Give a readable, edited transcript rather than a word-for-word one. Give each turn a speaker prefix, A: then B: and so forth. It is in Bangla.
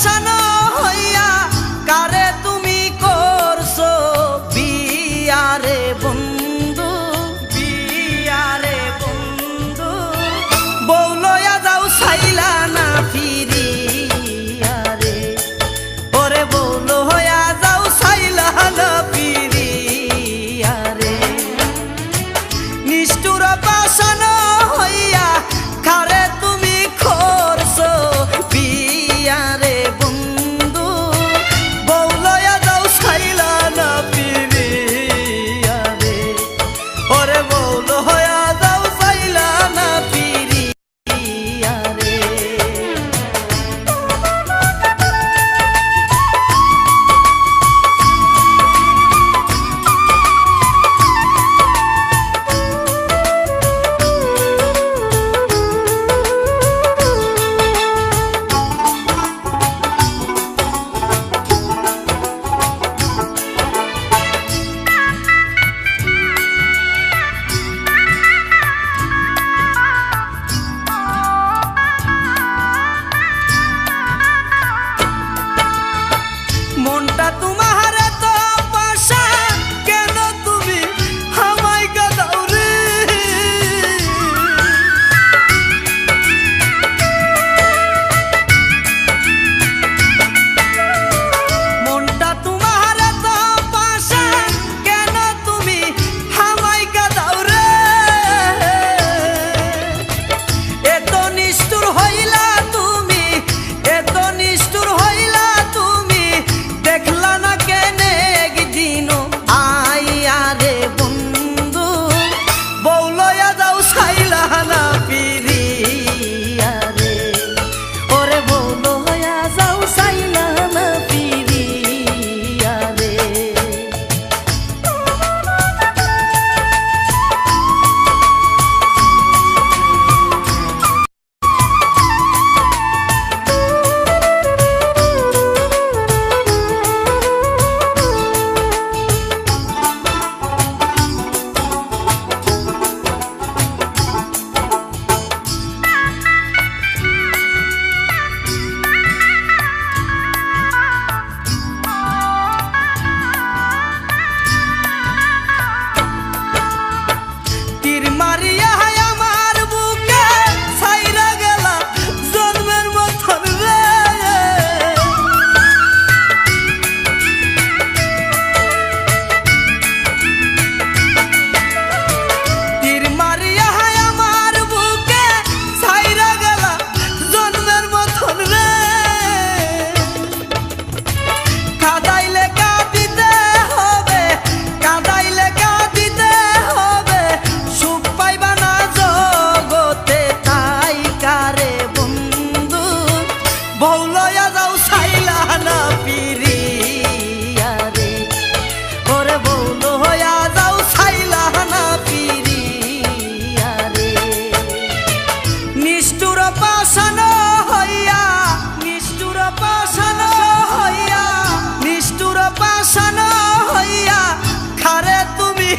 A: পাশানো হইয়া কারে তুমি করছো বিয়ারে বন্ধু, বিয়ারে বন্ধু। বউ লইয়া যাও ছাইলা না ফিরিয়া রে, ওরে বউ লইয়া যাও ছাইলা না ফিরিয়া রে। নিষ্ঠুর পাশানো হইয়া কারে তুমি করছো বিয়ারে বন্ধু, বউ লইয়া যাও ছাইলা না ফিরিয়া রে, ওরে বউ লইয়া যাও ছাইলা না ফিরিয়া রে। মনটা তোমার তো পাশা, কেন তুমি আমায় কাঁদাও রে? মনটা তোমার তো পাশা, কেন তুমি আমায় কাঁদাও রে? এত নিষ্ঠুর হইলা তুমি, এত নিষ্ঠুর হইলা তুমি, দেখলা না কেনে একদিন আইয়া রে বন্ধু, বউ লইয়া যাও ছাইলা না ফিরিয়া রে, ওরে বউ লইয়া যাও ছাইলা না ফিরিয়া রে। তীর মারিয়া আমার বুকে ছাইরা গেলা জন্মের মতন রে, তীর মারিয়া আমার বুকে ছাইরা গেলা জন্মের মতন রে। কাঁদাইলে কাঁদিতে হবে, কাঁদাইলে কাঁদিতে হবে, সুখ পাইবা না জগতে তাই কারে বন্ধু, বউ লইয়া যাও ছাইলা না ফিরিয়া রে, ওরে বউ লইয়া যাও ছাইলা না ফিরিয়া রে। নিষ্ঠুর পাশানো হইয়া, নিষ্ঠুর পাশানো হইয়া, নিষ্ঠুর পাশানো হইয়া খারে তুমি